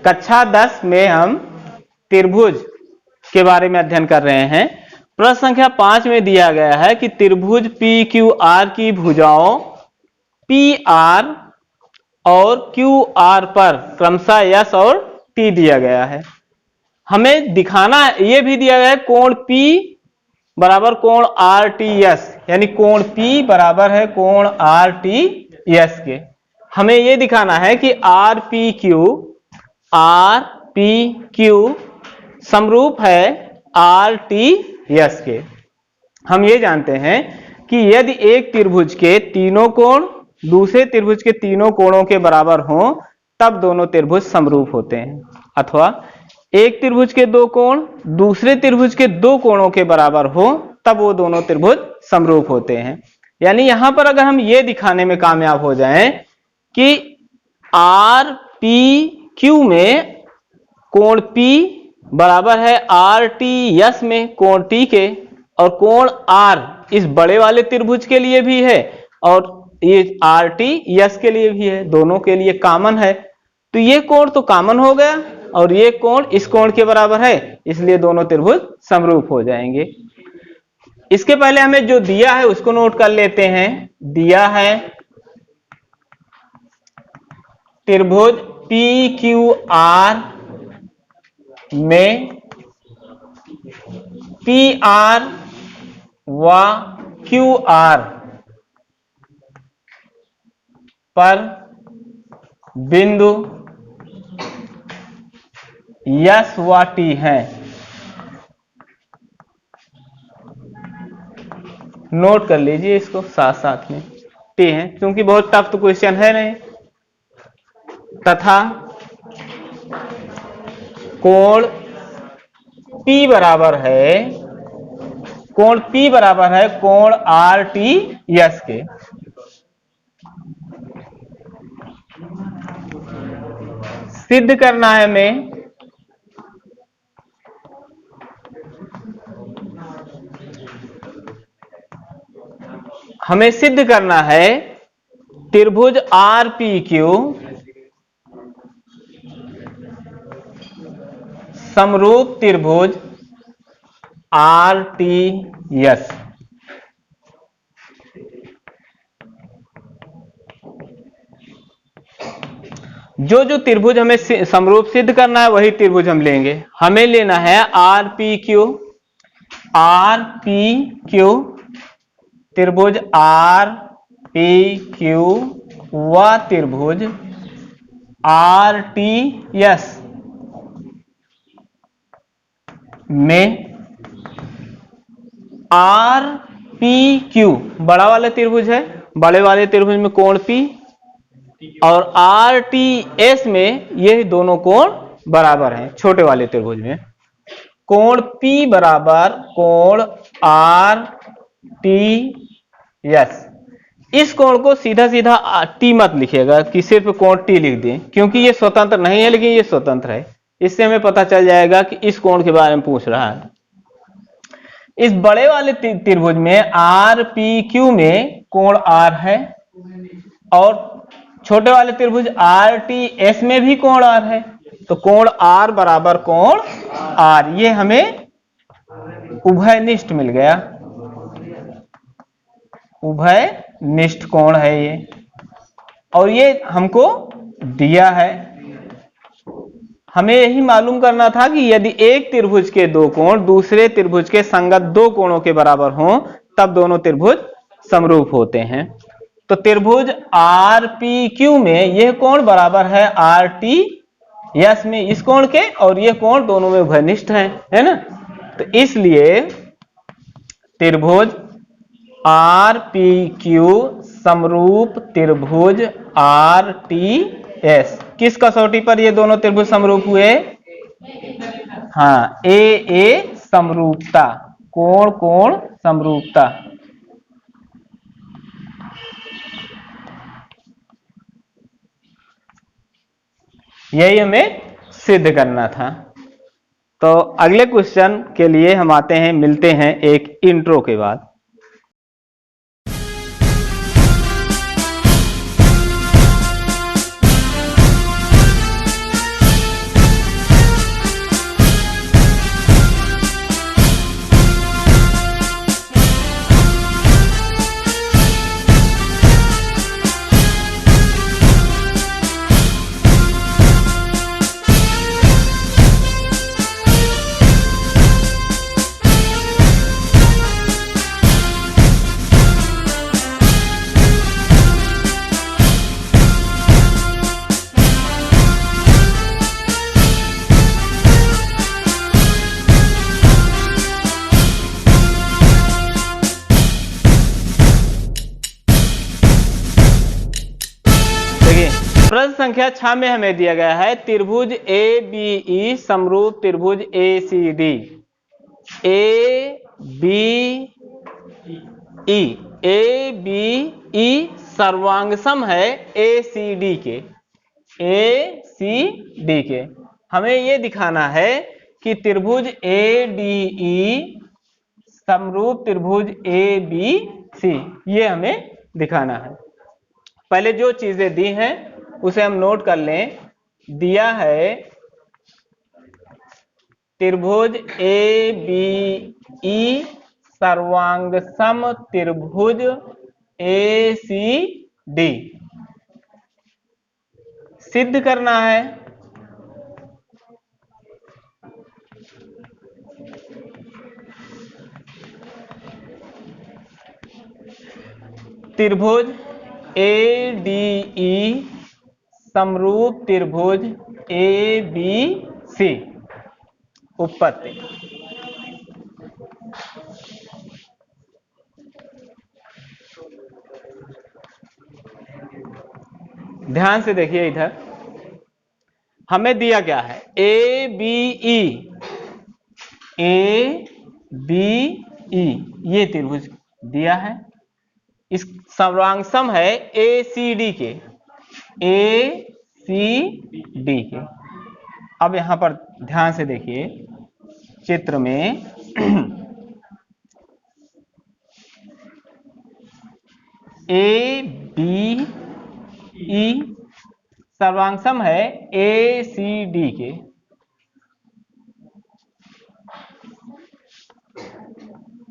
कक्षा 10 में हम त्रिभुज के बारे में अध्ययन कर रहे हैं। प्रश्न संख्या 5 में दिया गया है कि त्रिभुज PQR की भुजाओं PR और QR पर क्रमशः S और T दिया गया है। हमें दिखाना, ये भी दिया गया है कोण P बराबर कोण RTS, यानी कोण P बराबर है कोण RTS के। हमें ये दिखाना है कि RPQ समरूप है RTS के। हम ये जानते हैं कि यदि एक त्रिभुज के तीनों कोण दूसरे त्रिभुज के तीनों कोणों के बराबर हों तब दोनों त्रिभुज समरूप होते हैं, अथवा एक त्रिभुज के दो कोण दूसरे त्रिभुज के दो कोणों के बराबर हो तब वो दोनों त्रिभुज समरूप होते हैं। यानी यहां पर अगर हम ये दिखाने में कामयाब हो जाएं कि RPQ में कोण P बराबर है RTS में कोण T के, और कोण R इस बड़े वाले त्रिभुज के लिए भी है और ये RTS के लिए भी है, दोनों के लिए कॉमन है, तो ये कोण तो कॉमन हो गया और ये कोण इस कोण के बराबर है, इसलिए दोनों त्रिभुज समरूप हो जाएंगे। इसके पहले हमें जो दिया है उसको नोट कर लेते हैं। दिया है त्रिभुज PQR में PR व QR पर बिंदु S व T है। नोट कर लीजिए इसको साथ साथ में, T है क्योंकि बहुत टफ तो क्वेश्चन है नहीं। तथा कोण P बराबर है कोण RTS के। सिद्ध करना है हमें सिद्ध करना है त्रिभुज RPQ समरूप त्रिभुज RTS। जो त्रिभुज हमें समरूप सिद्ध करना है वही त्रिभुज हम लेंगे। हमें लेना है RPQ त्रिभुज RPQ व त्रिभुज RTS में RPQ बड़ा वाला त्रिभुज है, बड़े वाले त्रिभुज में कोण P, और RTS में ये दोनों कोण बराबर हैं। छोटे वाले त्रिभुज में कोण P बराबर कोण RTS। इस कोण को सीधा सीधा T मत लिखिएगा कि सिर्फ कोण T लिख दें, क्योंकि ये स्वतंत्र नहीं है लेकिन ये स्वतंत्र है। इससे हमें पता चल जाएगा कि इस कोण के बारे में पूछ रहा है। इस बड़े वाले त्रिभुज में RPQ में कोण R है और छोटे वाले त्रिभुज RTS में भी कोण R है, तो कोण R बराबर कोण R, ये हमें उभयनिष्ठ मिल गया। उभयनिष्ठ कोण है ये, और ये हमको दिया है। हमें यही मालूम करना था कि यदि एक त्रिभुज के दो कोण दूसरे त्रिभुज के संगत दो कोणों के बराबर हों तब दोनों त्रिभुज समरूप होते हैं। तो त्रिभुज RPQ में यह कोण बराबर है RTS में इस कोण के, और यह कोण दोनों में उभयनिष्ठ है ना। तो इसलिए त्रिभुज RPQ समरूप त्रिभुज RTS। किस कसौटी पर ये दोनों त्रिभुज समरूप हुए? हाँ, AA समरूपता, कोण कोण समरूपता। यही हमें सिद्ध करना था। तो अगले क्वेश्चन के लिए हम आते हैं, मिलते हैं एक इंट्रो के बाद। प्रश्न संख्या 6 में हमें दिया गया है त्रिभुज ए बी ई समरूप त्रिभुज ए C D. A B E सर्वांग सम है ए सी डी के। ए सी डी के हमें ये दिखाना है कि त्रिभुज ए डी ई समरूप त्रिभुज ए बी सी, ये हमें दिखाना है। पहले जो चीजें दी हैं उसे हम नोट कर लें। दिया है त्रिभुज ए बी ई सर्वांग सम त्रिभुज ए सी डी सिद्ध करना है। त्रिभुज ए डी ई समरूप त्रिभुज ए बी सी। उत्पत्ति। ध्यान से देखिए, इधर हमें दिया गया है ए बी ई, ये त्रिभुज दिया है। इस सर्वांग सम है ए सी डी के, ए सी डी के। अब यहां पर ध्यान से देखिए चित्र में ए बी ई सर्वांग सम है ए सी डी के।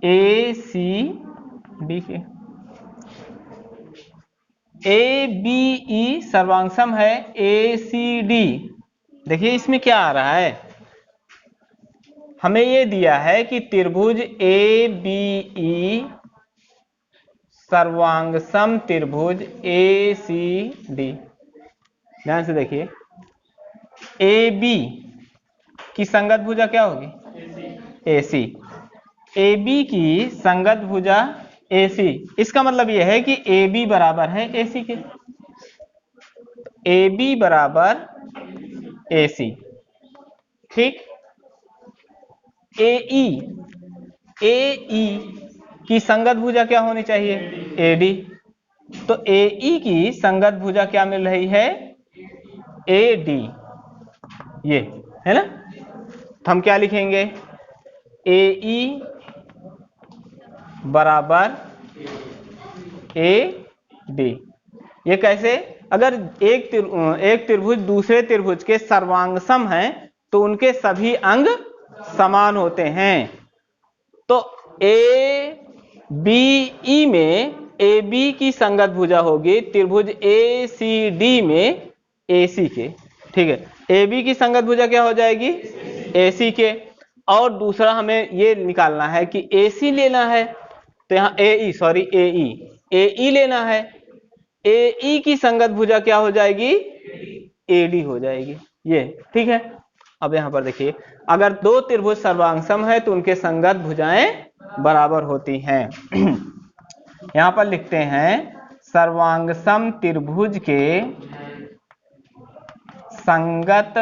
ए सी डी के ए बी ई सर्वांग सम है ए सी डी। देखिए इसमें क्या आ रहा है, हमें ये दिया है कि त्रिभुज ए बी ई सर्वांग सम त्रिभुज ए सी डी। ध्यान से देखिए, ए बी की संगत भुजा क्या होगी? ए सी। ए बी की संगत भुजा ए सी, इसका मतलब यह है कि ए बी बराबर है ए सी के। ए बी बराबर ए सी, ठीक। ए ई की संगत भुजा क्या होनी चाहिए? A D. तो ए ई की संगत भुजा क्या मिल रही है? ए डी, ये है ना। तो हम क्या लिखेंगे? ए ई बराबर ए डी। ये कैसे? अगर एक त्रिभुज दूसरे त्रिभुज के सर्वांग सम हैं तो उनके सभी अंग समान होते हैं। तो ए बी ई में ए बी की संगत भुजा होगी त्रिभुज ए सी डी में ए सी के, ठीक है। ए बी की संगत भुजा क्या हो जाएगी? ए सी के। और दूसरा हमें ये निकालना है कि ए सी लेना है, तो यहाँ ए ई लेना है। ए ई की संगत भुजा क्या हो जाएगी? ए डी हो जाएगी, ये ठीक है। अब यहाँ पर देखिए, अगर दो त्रिभुज सर्वांग सम है तो उनके संगत भुजाएं बराबर होती हैं। यहाँ पर लिखते हैं सर्वांग सम त्रिभुज के संगत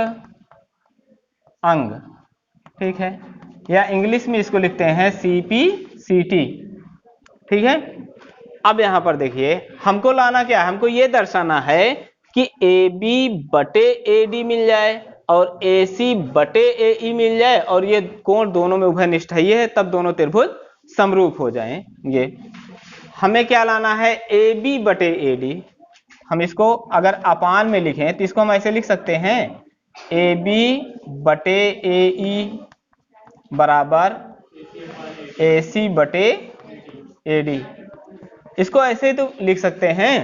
अंग, ठीक है। या इंग्लिश में इसको लिखते हैं सीपी सीटी, ठीक है। अब यहां पर देखिए, हमको लाना क्या है? हमको ये दर्शाना है कि ए बी बटे ए डी मिल जाए और ए सी बटे ए ई मिल जाए और ये कोण दोनों में उभयनिष्ठ है, तब दोनों त्रिभुज समरूप हो जाएंगे। हमें क्या लाना है? ए बी बटे ए डी। हम इसको अगर अपान में लिखें तो इसको हम ऐसे लिख सकते हैं, ए बी बटे ए ई बराबर ए सी बटे ए डी। इसको ऐसे तो लिख सकते हैं,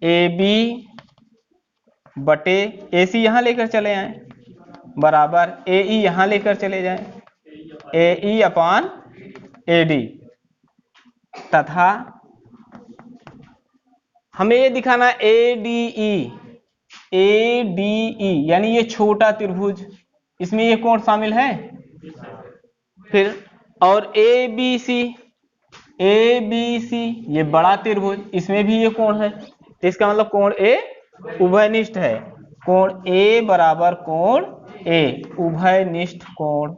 ए बी बटे ए सी यहां लेकर चले आए बराबर ए ई यहां लेकर चले जाएं, ए ई अपान ए डी। तथा हमें ये दिखाना ए डी ई यानी ये छोटा त्रिभुज, इसमें ये कोण शामिल है। फिर और ए बी सी ये बड़ा त्रिभुज, इसमें भी ये कोण है, तो इसका मतलब कोण ए उभयनिष्ठ है, कोण ए बराबर कोण ए, उभयनिष्ठ कोण।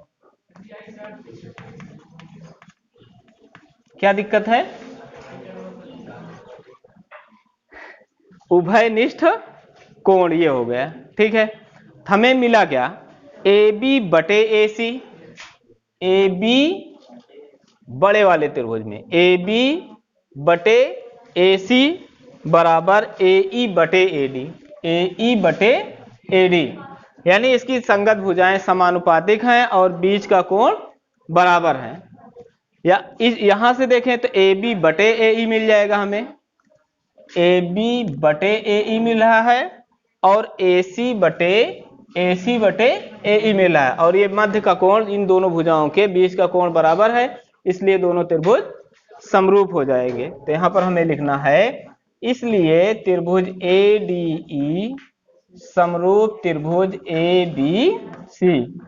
क्या दिक्कत है? उभयनिष्ठ कोण ये हो गया, ठीक है। हमें मिला क्या? ए बी बटे ए सी, ए बी बड़े वाले त्रिभुज में ए बी बटे ए सी बराबर ए ई बटे ए डी, ए ई बटे ए डी, यानी इसकी संगत भुजाएं समानुपातिक हैं और बीच का कोण बराबर है। या यहां से देखें तो ए बी बटे ए ई मिल जाएगा हमें, ए बी बटे ए ई मिल रहा है और ए सी बटे ए ई मिल रहा है, और ये मध्य का कोण इन दोनों भुजाओं के बीच का कोण बराबर है, इसलिए दोनों त्रिभुज समरूप हो जाएंगे। तो यहां पर हमें लिखना है, इसलिए त्रिभुज ए डी ई समरूप त्रिभुज A B C,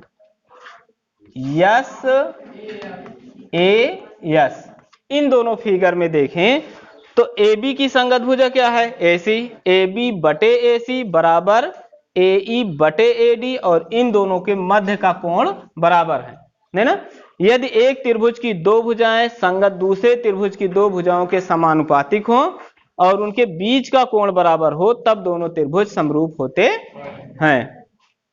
S A S. इन दोनों फिगर में देखें तो ए बी की संगत भुजा क्या है? ए सी, ए बी बटे ए सी बराबर ए ई बटे ए डी, और इन दोनों के मध्य का कोण बराबर है ना। यदि एक त्रिभुज की दो भुजाएं संगत दूसरे त्रिभुज की दो भुजाओं के समानुपातिक हो और उनके बीच का कोण बराबर हो, तब दोनों त्रिभुज समरूप होते हैं।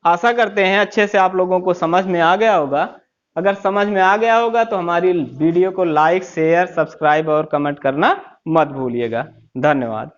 आशा करते हैं अच्छे से आप लोगों को समझ में आ गया होगा। अगर समझ में आ गया होगा तो हमारी वीडियो को लाइक, शेयर, सब्सक्राइब और कमेंट करना मत भूलिएगा। धन्यवाद।